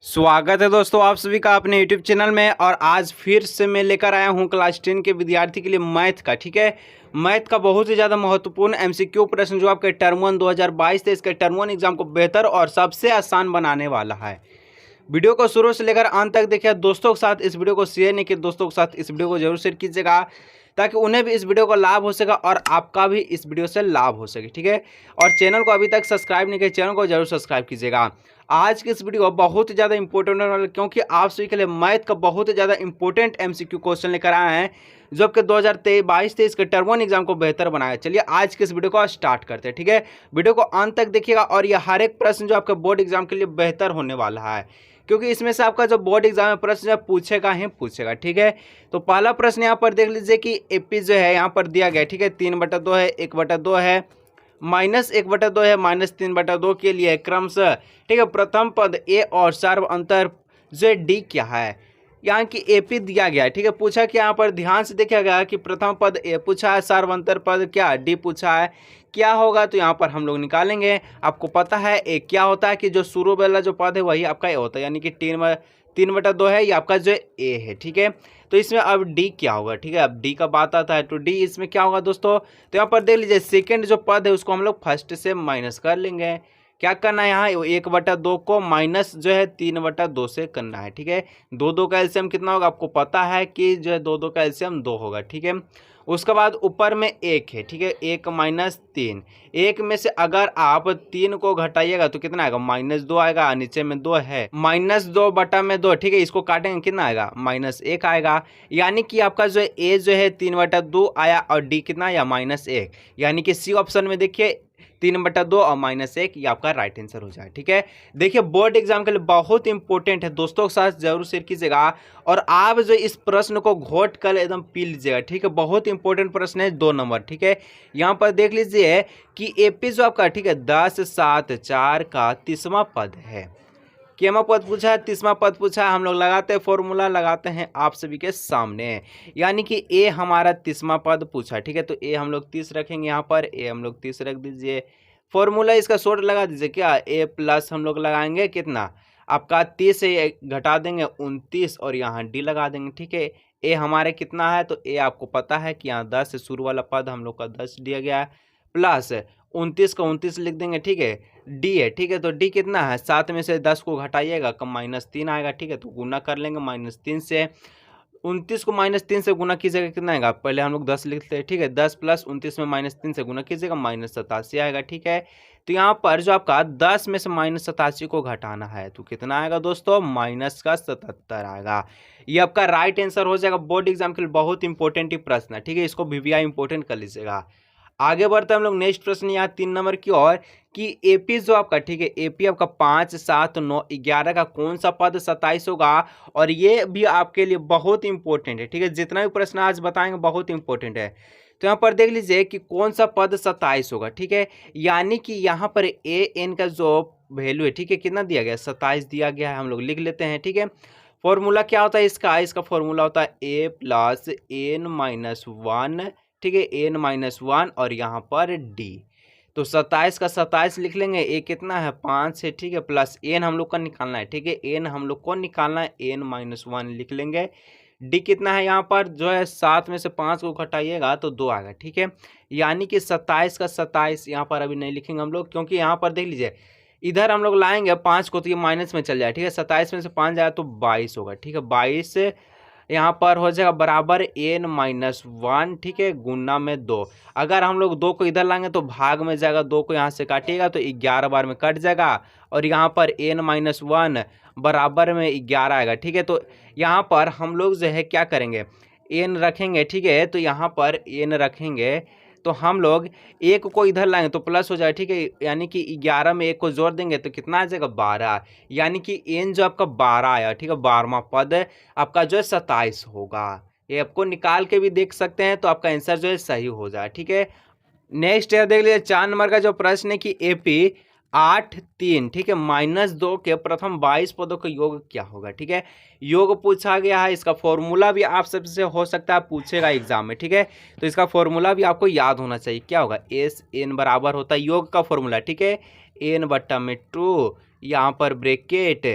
स्वागत है दोस्तों आप सभी का अपने YouTube चैनल में। और आज फिर से मैं लेकर आया हूं क्लास 10 के विद्यार्थी के लिए मैथ का। ठीक है, मैथ का बहुत ही ज़्यादा महत्वपूर्ण MCQ प्रश्न जो आपके टर्म 1 2022 थे, इसके टर्म 1 एग्जाम को बेहतर और सबसे आसान बनाने वाला है। वीडियो को शुरू से लेकर अंत तक देखिए। दोस्तों के साथ इस वीडियो को शेयर नहीं किया, दोस्तों के साथ इस वीडियो को जरूर शेयर कीजिएगा ताकि उन्हें भी इस वीडियो का लाभ हो सके और आपका भी इस वीडियो से लाभ हो सके। ठीक है, और चैनल को अभी तक सब्सक्राइब नहीं किया, चैनल को जरूर सब्सक्राइब कीजिएगा। आज की इस वीडियो बहुत ही ज़्यादा इंपॉर्टेंट होने वाला, क्योंकि आप सभी के लिए मैथ का बहुत ही ज़्यादा इंपॉर्टेंट MCQ क्वेश्चन लेकर आए हैं जो आपके 2022-23 के टर्म 1 एग्जाम को बेहतर बनाया। चलिए आज के इस वीडियो को स्टार्ट करते हैं। ठीक है, वीडियो को अंत तक देखिएगा और यह हर एक प्रश्न जो आपके बोर्ड एग्जाम के लिए बेहतर होने वाला है, क्योंकि इसमें से आपका जो बोर्ड एग्जाम में प्रश्न जो पूछेगा ही पूछेगा। ठीक है, तो पहला प्रश्न यहाँ पर देख लीजिए कि AP जो है यहाँ पर दिया गया। ठीक है, 3/2 है, 1/2 है, -1/2 है, -3/2 के लिए क्रमशः। ठीक है, प्रथम पद A और सर्व अंतर जो D क्या है, यहाँ की AP दिया गया है। ठीक है, पूछा कि यहाँ पर ध्यान से देखा गया कि प्रथम पद A पूछा है, सर्व अंतर पद क्या D पूछा है, क्या होगा तो यहाँ पर हम लोग निकालेंगे। आपको पता है A क्या होता है कि जो शुरू वाला जो पद है वही आपका A होता है, यानी कि 3/2 है, ये आपका जो A है। ठीक है, तो इसमें अब D क्या होगा। ठीक है, अब D का बात आता है तो D इसमें क्या होगा दोस्तों, तो यहाँ पर देख लीजिए सेकंड जो पद है उसको हम लोग फर्स्ट से माइनस कर लेंगे। क्या करना है यहाँ 1/2 को माइनस जो है 3/2 से करना है। ठीक है, 2 का एलसीएम कितना होगा, आपको पता है कि जो है 2 का एलसीएम 2 होगा। ठीक है, उसके बाद ऊपर में 1 है। ठीक है, 1 - 3, 1 में से अगर आप 3 को घटाइएगा तो कितना आएगा, -2 आएगा। नीचे में 2 है, -2/2। ठीक है, इसको काटेंगे कितना आएगा, -1 आएगा। यानी कि आपका जो A जो है 3/2 आया और D कितना आया, -1। यानी कि C ऑप्शन में देखिए 3/2 और -1 ये आपका राइट आंसर हो जाए। ठीक है, देखिए बोर्ड एग्जाम के लिए बहुत इंपॉर्टेंट है, दोस्तों के साथ जरूर शेयर कीजिएगा और आप जो इस प्रश्न को घोट कर एकदम पी लीजिएगा। ठीक है, बहुत इंपॉर्टेंट प्रश्न है 2 नंबर। ठीक है, यहाँ पर देख लीजिए कि AP जो आपका, ठीक है, 10, 7, 4 का 30वां पद है। केमा पद पूछा है, 30वां पद पूछा है। हम लोग लगाते हैं फॉर्मूला, लगाते हैं आप सभी के सामने, यानी कि A हमारा 30वां पद पूछा। ठीक है, तो A हम लोग 30 रखेंगे, यहाँ पर A हम लोग 30 रख दीजिए। फॉर्मूला इसका शॉर्ट लगा दीजिए, क्या A प्लस हम लोग लगाएंगे कितना, आपका 30 से घटा देंगे 29 और यहाँ D लगा देंगे। ठीक है, A हमारे कितना है, तो A आपको पता है कि यहाँ 10 से शुरू वाला पद हम लोग का 10 दिया गया है, प्लस 29 का 29 लिख देंगे। ठीक है, D है। ठीक है, तो D कितना है, 7 में से 10 को घटाइएगा कम -3 आएगा। ठीक है, तो गुना कर लेंगे -3 से, 29 को -3 से गुना कीजिएगा कितना आएगा, पहले हम लोग 10 लिखते हैं। ठीक है, 10 + 29 में -3 से गुना कीजिएगा -87 आएगा। ठीक है, तो यहाँ पर जो आपका 10 में से -87 को घटाना है तो कितना आएगा दोस्तों, -77 आएगा। ये आपका राइट आंसर हो जाएगा। बोर्ड एग्जाम के लिए बहुत इंपॉर्टेंट ही प्रश्न है। ठीक है, इसको VVI इंपॉर्टेंट कर लीजिएगा। आगे बढ़ते हैं हम लोग नेक्स्ट प्रश्न यहाँ 3 नंबर की ओर कि AP जो आपका, ठीक है, AP आपका 5, 7, 9, 11 का कौन सा पद 27 होगा, और ये भी आपके लिए बहुत इंपॉर्टेंट है। ठीक है, जितना भी प्रश्न आज बताएंगे बहुत इंपॉर्टेंट है। तो यहाँ पर देख लीजिए कि कौन सा पद 27 होगा। ठीक है, यानी कि यहाँ पर AN का जो वैल्यू है, ठीक है, कितना दिया गया, 27 दिया गया है, हम लोग लिख लेते हैं। ठीक है, फॉर्मूला क्या होता है इसका फॉर्मूला होता है A + N - 1। ठीक है, N-1 और यहाँ पर D, तो 27 का 27 लिख लेंगे। A कितना है, 5 है। ठीक है, प्लस N हम लोग का निकालना है। ठीक है, N हम लोग को निकालना है, N-1 लिख लेंगे। D कितना है, यहाँ पर जो है 7 में से 5 को घटाइएगा तो 2 आएगा। ठीक है, यानी कि 27 का 27 यहाँ पर अभी नहीं लिखेंगे हम लोग, क्योंकि यहाँ पर देख लीजिए इधर हम लोग लाएंगे 5 को तो ये माइनस में चल जाए। ठीक है, 27 में से 5 जाए तो 22 होगा। ठीक है, 22 यहाँ पर हो जाएगा बराबर N-1। ठीक है, गुना में 2। अगर हम लोग 2 को इधर लाएंगे तो भाग में जाएगा, 2 को यहाँ से काटिएगा तो 11 बार में कट जाएगा और यहाँ पर N-1 बराबर में 11 आएगा। ठीक है, तो यहाँ पर हम लोग जो है क्या करेंगे, N रखेंगे। ठीक है, तो यहाँ पर N रखेंगे तो हम लोग 1 को इधर लाएंगे तो प्लस हो जाए। ठीक है, यानी कि 11 में 1 को जोड़ देंगे तो कितना आ जाएगा, 12। यानी कि N जो आपका 12 आया। ठीक है, 12वां पद आपका जो है 27 होगा। ये आपको निकाल के भी देख सकते हैं तो आपका आंसर जो है सही हो जाए। ठीक है, नेक्स्ट है देख लीजिए 4 नंबर का जो प्रश्न है कि AP 8, 3, ठीक है, -2 के प्रथम 22 पदों का योग क्या होगा। ठीक है, योग पूछा गया है, इसका फॉर्मूला भी आप सबसे हो सकता है पूछेगा एग्जाम में। ठीक है, तो इसका फॉर्मूला भी आपको याद होना चाहिए, क्या होगा, SN बराबर होता है योग का फॉर्मूला। ठीक है, N/2 यहाँ पर ब्रैकेट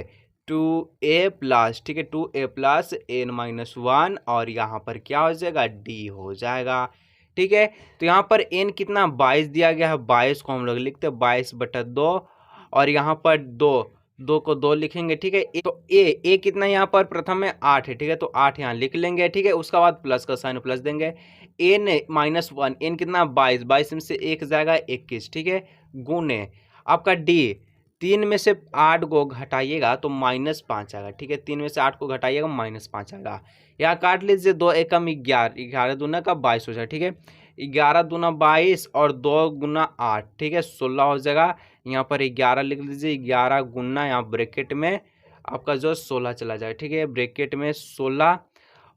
2a+, ठीक है, 2a+ n-1 और यहाँ पर क्या हो जाएगा, d हो जाएगा। ठीक है, तो यहाँ पर n कितना 22 दिया गया है, 22 को हम लोग लिखते हैं 22/2 और यहाँ पर 2 को 2 लिखेंगे। ठीक है, तो a कितना यहाँ पर प्रथम में 8 है। ठीक है, तो 8 यहाँ लिख लेंगे। ठीक है, उसका बाद प्लस का साइन प्लस देंगे। n-1 n कितना 22 में से 1 जाएगा 21। ठीक है, गुने आपका d 3 में से 8 को घटाइएगा तो -5 आएगा। ठीक है, 3 में से 8 को घटाइएगा -5 आएगा। यहाँ काट लीजिए, 2 एकम 11, 11 दूना का 22 हो जाएगा। ठीक है, 11 दूना 22 और 2 गुना 8, ठीक है, 16 हो जाएगा। यहाँ पर 11 लिख लीजिए, 11 गुना यहाँ ब्रैकेट में आपका जो 16 चला जाएगा। ठीक है, ब्रैकेट में 16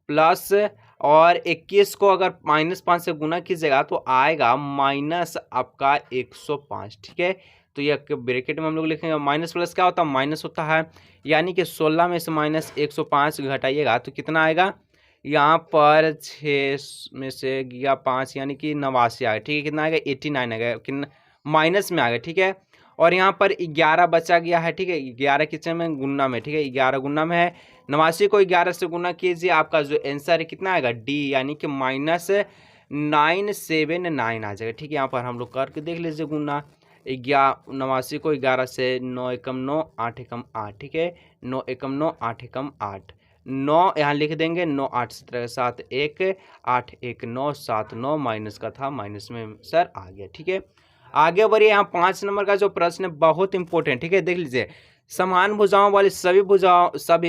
प्लस और 21 को अगर -5 से गुना कीजिएगा तो आएगा माइनस आपका 105। ठीक है, तो ये ब्रैकेट में हम लोग लिखेंगे। माइनस प्लस क्या होता है, माइनस होता है, यानी कि 16 में से -105 घटाइएगा तो कितना आएगा, यहाँ पर 6 में से गया 5 यानी कि 89 आएगा। ठीक है, कितना आएगा 89 आएगा, कितना माइनस में आ गया। ठीक है, और यहाँ पर 11 बचा गया है। ठीक है, 11 कितने में, गुना में। ठीक है, 11 गुना में है, 89 को 11 से गुना कीजिए, आपका जो आंसर है कितना आएगा, डी, यानी कि -979 आ जाएगा। ठीक है, यहाँ पर हम लोग करके देख लीजिए गुना। 89 को 11 से 9 एकम 9 8 एकम 8। ठीक है, 9 एकम 9 8 एकम 8, 9 यहाँ लिख देंगे, 9 8 17 7 1 8 1 9 7 9 माइनस का था, माइनस में सर आ गया। ठीक है, आगे बढ़िए। यहाँ 5 नंबर का जो प्रश्न है बहुत इंपॉर्टेंट। ठीक है, देख लीजिए, समान भुजाओं वाली सभी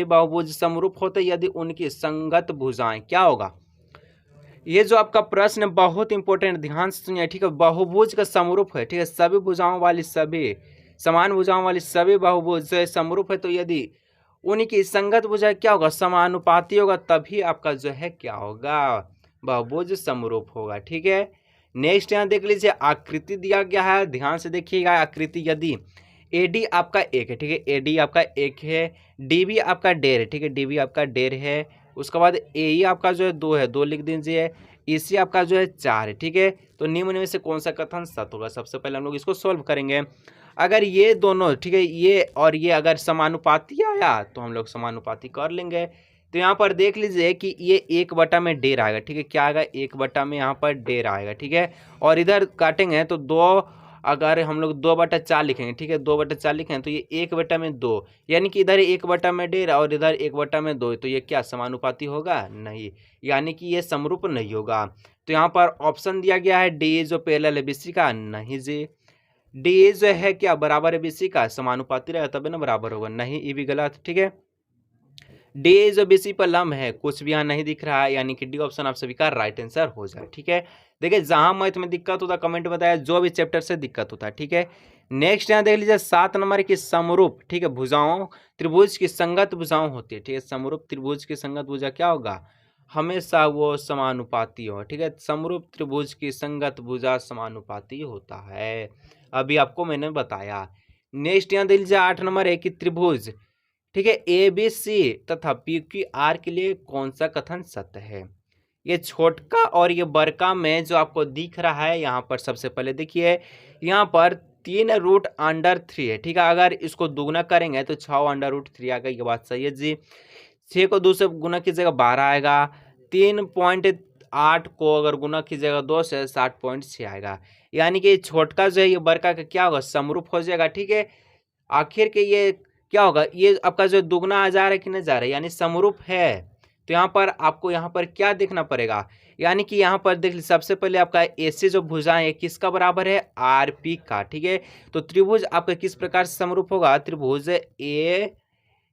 बहुभुज समरूप होते यदि उनकी संगत भुजाएं, क्या होगा। ये जो आपका प्रश्न है बहुत इंपॉर्टेंट, ध्यान से सुनिए। ठीक है, बहुभुज का समरूप है। ठीक है, सभी भुजाओं वाली सभी समान भुजाओं वाली सभी बहुभुज समरूप है तो यदि उनकी संगत भुजा क्या होगा, समानुपाती होगा, तभी आपका जो है क्या होगा, बहुभुज समरूप होगा। ठीक है, नेक्स्ट यहाँ देख लीजिए, आकृति दिया गया है, ध्यान से देखिएगा। आकृति यदि AD आपका 1 है। ठीक है, AD आपका 1 है, DB आपका 1.5 है। ठीक है, DB आपका 1.5 है, उसके बाद AE आपका जो है 2 है, 2 लिख दीजिए। EC आपका जो है 4 है। ठीक है, तो निम्न में से कौन सा कथन सत्य होगा, सबसे पहले हम लोग इसको सोल्व करेंगे। अगर ये दोनों, ठीक है, ये और ये अगर समानुपाती आया तो हम लोग समानुपाती कर लेंगे। तो यहाँ पर देख लीजिए कि ये 1 में 1.5 आएगा। ठीक है, क्या आएगा, 1 में यहाँ पर 1.5 आएगा। ठीक है, और इधर काटेंगे तो 2, अगर हम लोग 2/4 लिखेंगे। ठीक है, 2/4 लिखेंगे तो ये 1 में 2, यानी कि इधर 1 में 1.5 और इधर 1 में 2, तो ये क्या समानुपाती होगा, नहीं, यानी कि ये समरूप नहीं होगा। तो यहाँ पर ऑप्शन दिया गया है डी जो पैरेलल है BC का, नहीं जी, डी जो है क्या बराबर है BC का, समानुपाती रहेगा तभी ना बराबर होगा, नहीं, ये भी गलत। ठीक है, डी जो BC पर लंब है, कुछ भी यहाँ नहीं दिख रहा है, यानी कि डी ऑप्शन आप सभी का राइट आंसर हो जाए। ठीक है, देखिए जहां मैथ में दिक्कत होता है कमेंट बताया, जो भी चैप्टर से दिक्कत होता है। ठीक है, नेक्स्ट यहाँ देख लीजिए 7 नंबर की समरूप, ठीक है, भुजाओं त्रिभुज की संगत भुजाओं होती है। ठीक है, समरूप त्रिभुज की संगत भुजा क्या होगा, हमेशा वो समानुपाती हो। ठीक है, समरूप त्रिभुज की संगत भुजा समानुपाती होता है, अभी आपको मैंने बताया। नेक्स्ट यहाँ देख लीजिए 8 नंबर है कि त्रिभुज, ठीक है, ABC तथा PQR के लिए कौन सा कथन सत्य है। ये छोटका और ये बड़का में जो आपको दिख रहा है, यहाँ पर सबसे पहले देखिए, यहाँ पर 3√√3 है। ठीक है, अगर इसको दुगुना करेंगे तो 6√3 आएगा, ये बात सही है जी। 6 को 2 से गुना कीजिएगा 12 आएगा, 3.8 को अगर गुना कीजिएगा 2 से 60.6 आएगा, यानी कि छोटका जो है ये बड़का का क्या होगा, समरूप हो जाएगा। ठीक है, आखिर के ये क्या होगा, ये आपका जो दुगना आ जा रहा है कि नहीं जा रहा है, यानी समरूप है। तो यहाँ पर आपको यहाँ पर क्या देखना पड़ेगा, यानी कि यहाँ पर देख लीजिए सबसे पहले आपका AC जो भुजा है किसका बराबर है, RP का। ठीक है, तो त्रिभुज आपका किस प्रकार से समरूप होगा, त्रिभुज A,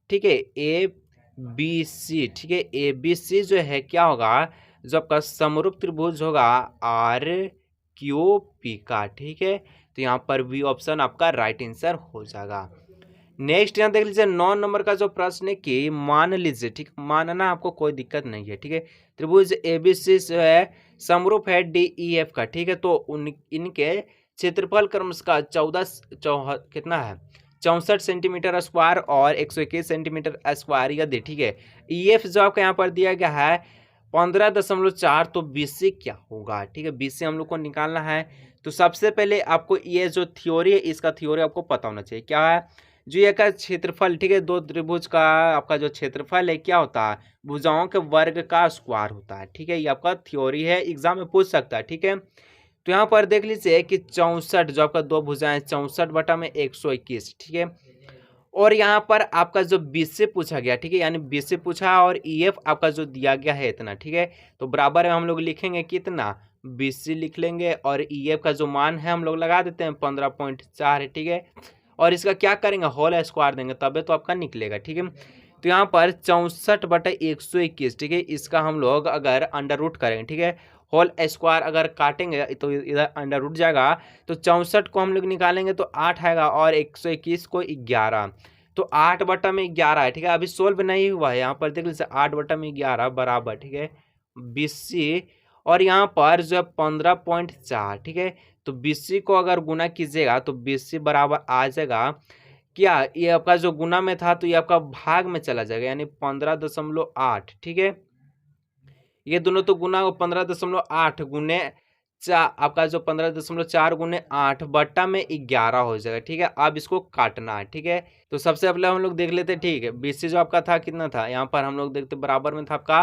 ठीक है, ABC, ठीक है, ABC जो है क्या होगा, जो आपका समरूप त्रिभुज होगा RQP का। ठीक है, तो यहाँ पर भी ऑप्शन आपका राइट आंसर हो जाएगा। नेक्स्ट यहाँ देख लीजिए 9 नंबर का जो प्रश्न है कि मान लीजिए, ठीक, मानना आपको कोई दिक्कत नहीं है। ठीक है, त्रिभुज ABC जो है समरूप है DEF का। ठीक है, तो इनके क्षेत्रफल क्रमश का 14 कितना है 64 सेंटीमीटर स्क्वायर और 121 सेंटीमीटर स्क्वायर यदि, ठीक है, EF जो आपका यहाँ पर दिया गया है 15.4, तो BC क्या होगा। ठीक है, BC हम लोग को निकालना है। तो सबसे पहले आपको ये जो थ्योरी है इसका थ्योरी आपको पता होना चाहिए, क्या है, जो ये का क्षेत्रफल, ठीक है, दो त्रिभुज का आपका जो क्षेत्रफल है क्या होता है, भुजाओं के वर्ग का स्क्वायर होता है, ठीक है। ये आपका थ्योरी है, एग्जाम में पूछ सकता है, ठीक है। तो यहाँ पर देख लीजिए कि 64 जो आपका दो भुजाएं 64/121, ठीक है। और यहाँ पर आपका जो 20 से पूछा गया, ठीक है, यानी 20 से पूछा और EF आपका जो दिया गया है इतना, ठीक है। तो बराबर में हम लोग लिखेंगे कितना, 20 से लिख लेंगे और EF का जो मान है हम लोग लगा देते हैं 15.4 है, ठीक है। और इसका क्या करेंगे, होल स्क्वायर देंगे तबे तो आपका निकलेगा, ठीक है। तो यहाँ पर 64/121, ठीक है, इसका हम लोग अगर अंडर रूट करेंगे, ठीक है, होल स्क्वायर अगर काटेंगे तो इधर अंडर रूट जाएगा, तो 64 को हम लोग निकालेंगे तो 8 आएगा और 121 को 11, तो 8/11 है, ठीक है। अभी सोल्व नहीं हुआ है, यहाँ पर देख लीजिए 8/11 बराबर, ठीक है, 20 और यहाँ पर जो है 15.4, ठीक है। तो 20 को अगर गुना कीजिएगा तो 20 बराबर आ जाएगा क्या, ये आपका जो गुना में था तो ये आपका भाग में चला जाएगा, यानी 15.8, ठीक है। ये दोनों तो गुना 15.8 गुने आपका जो 15.4 गुने 8 बट्टा में 11 हो जाएगा, ठीक है। अब इसको काटना है, ठीक है। तो सबसे पहले हम लोग देख लेते हैं, ठीक है, 20 जो आपका था कितना था, यहाँ पर हम लोग देखते बराबर में था आपका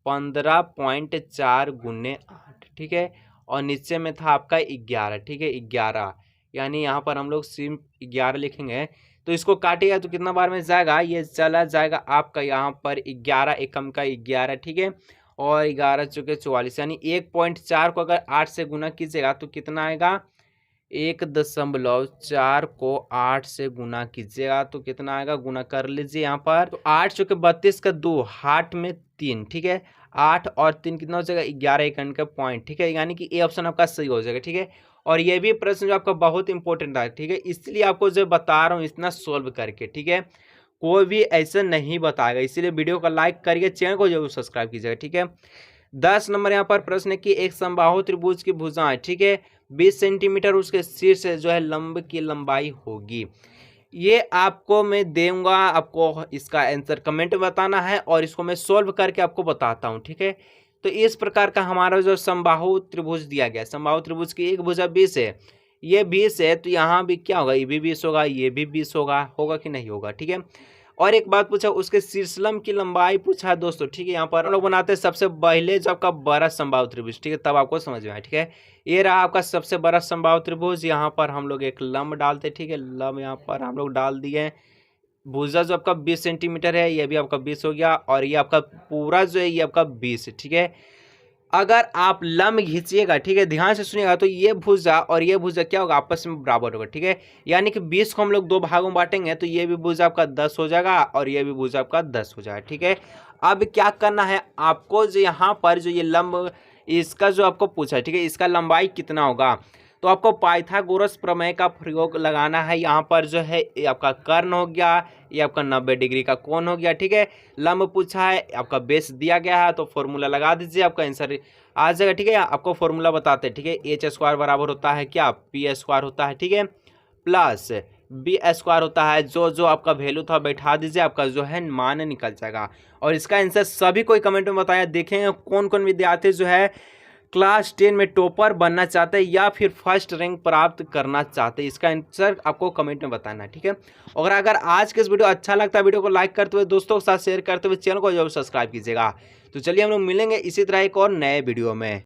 15.4 गुने 8, ठीक है। और नीचे में था आपका 11, ठीक है, 11, यानी यहाँ पर हम लोग सिर्फ 11 लिखेंगे। तो इसको काटिएगा तो कितना बार में जाएगा, ये चला जाएगा आपका यहाँ पर 11 एकम का 11, ठीक है। और 11 चौके 44, यानी 1.4 को अगर 8 से गुना कीजिएगा तो कितना आएगा, 1.4 को 8 से गुना कीजिएगा तो कितना आएगा, गुना कर लीजिए यहाँ पर, तो 8 चौके 32 का 2, हाथ में 3, ठीक है, 8 और 3 कितना हो जाएगा, 11 एकम का पॉइंट, ठीक है, यानी कि ए ऑप्शन आपका सही हो जाएगा, ठीक है। और ये भी प्रश्न जो आपका बहुत इंपॉर्टेंट है, ठीक है, इसलिए आपको जो बता रहा हूँ इतना सोल्व करके, ठीक है, कोई भी ऐसे नहीं बताएगा, इसीलिए वीडियो को लाइक करिए, चैनल को जरूर सब्सक्राइब कीजिएगा, ठीक है। 10 नंबर यहाँ पर प्रश्न है कि एक समबाहु त्रिभुज की भुजाएं, ठीक है, 20 सेंटीमीटर उसके शीर्ष से जो है लंब की लंबाई होगी। ये आपको मैं दूंगा, आपको इसका आंसर कमेंट में बताना है और इसको मैं सोल्व करके आपको बताता हूँ, ठीक है। तो इस प्रकार का हमारा जो समबाहु त्रिभुज दिया गया, समबाहु त्रिभुज की एक भुजा 20 है, ये 20 है, तो यहाँ भी क्या होगा, ये भी 20 होगा, ये भी 20 होगा कि नहीं होगा, ठीक है। और एक बात पूछा, उसके शीर्षलंब की लंबाई पूछा है दोस्तों, ठीक है। यहाँ पर हम लोग बनाते हैं सबसे पहले जो आपका बड़ा समबाहु त्रिभुज, ठीक है, तब आपको समझ में आए, ठीक है। ये रहा आपका सबसे बड़ा समबाहु त्रिभुज, यहाँ पर हम लोग एक लंब डालते, ठीक है, लंब यहाँ पर हम लोग डाल दिए। भुजा जो आपका 20 सेंटीमीटर है, ये भी आपका 20 हो गया, और ये आपका पूरा जो है ये आपका 20, ठीक है। अगर आप लंब खींचिएगा, ठीक है, ध्यान से सुनिएगा, तो ये भुजा और ये भुजा क्या होगा, आपस में बराबर होगा, ठीक है। यानी कि 20 को हम लोग दो भागों में बांटेंगे तो ये भी भुजा आपका 10 हो जाएगा और ये भी भुजा आपका 10 हो जाएगा, ठीक है। अब क्या करना है आपको, जो यहाँ पर जो ये लंब, इसका जो आपको पूछा है, ठीक है, इसका लंबाई कितना होगा, तो आपको पाइथागोरस प्रमेय का प्रयोग लगाना है। यहाँ पर जो है ये आपका कर्ण हो गया, ये आपका 90 डिग्री का कोण हो गया, ठीक है। लंब पूछा है, आपका बेस दिया गया है, तो फॉर्मूला लगा दीजिए, आपका आंसर आ जाएगा, ठीक है। आपको फॉर्मूला बताते हैं, ठीक है, एच स्क्वायर बराबर होता है क्या, पी स्क्वायर होता है, ठीक है, प्लस बी स्क्वायर होता है, जो आपका वैल्यू था बैठा दीजिए, आपका जो है मान निकल जाएगा। और इसका आंसर सभी कोई कमेंट में बताया, देखेंगे कौन कौन विद्यार्थी जो है क्लास 10 में टॉपर बनना चाहते हैं या फिर फर्स्ट रैंक प्राप्त करना चाहते हैं, इसका आंसर आपको कमेंट में बताना है, ठीक है। और अगर आज के इस वीडियो अच्छा लगता है, वीडियो को लाइक करते हुए दोस्तों के साथ शेयर करते हुए चैनल को जरूर सब्सक्राइब कीजिएगा। तो चलिए हम लोग मिलेंगे इसी तरह एक और नए वीडियो में।